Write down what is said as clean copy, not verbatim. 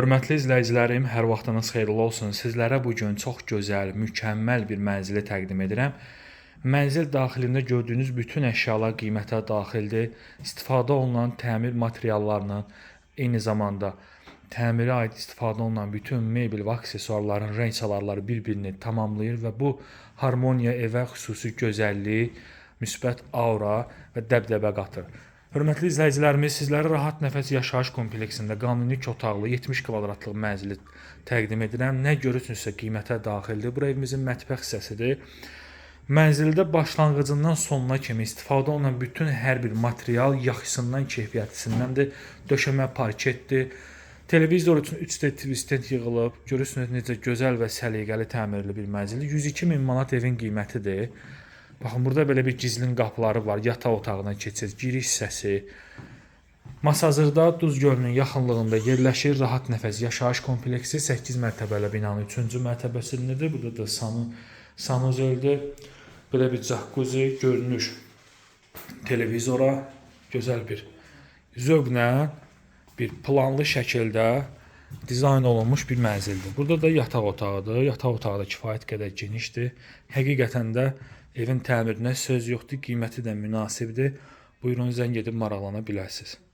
Hörmətli izləyicilərim, hər vaxtınız xeyirli olsun. Sizlərə bu gün çox gözəl, mükəmməl bir mənzili təqdim edirəm. Mənzil daxilində gördüyünüz bütün əşyalar qiymətə daxildir. İstifadə olunan təmir materiallarının, eyni zamanda təmirə aid istifadə olunan bütün mebel və aksesuarların renk çalarları bir-birini tamamlayır və bu harmoniya evə xüsusi gözəllik, müsbət aura və dəbdəbə qatır. Hörmətli izləyicilərimiz, sizlərə Rahat Nəfəs yaşayış kompleksində qanuni 2 otaqlı 70 kvadratlıq mənzili təqdim edirəm. Nə görürsünüzsə qiymətə daxildir. Bura evimizin mətbəx hissəsidir. Mənzildə başlanğıcından sonuna kimi istifadə olunan bütün hər bir material yaxşısından keyfiyyətlisindən döşəmə parketdir. Televizor üçün 3D TV stent yığılıb. Görürsünüz necə gözəl və səliqəli təmirli bir mənzildir. 102 min manat evin qiymətidir. Baxın, burada belə bir gizlin qapıları var. Yataq otağına keçir, giriş hissəsi. Masazırda Duz gölünün yaxınlığında yerləşir Rahat Nəfəs yaşayış kompleksi 8 mərtəbəli binanın 3-cü mərtəbəsindədir. Burada da sanuzəldir. Belə bir jacuzzi, görünür televizora gözəl bir zövqlə bir planlı şəkildə dizayn olunmuş bir mənzildir. Burada da yataq otağıdır. Yataq otağı da kifayət qədər genişdir. Həqiqətən də evin təmirinə söz yoxdur, qiyməti də münasibdir. Buyurun, zəng edib maraqlana bilərsiniz.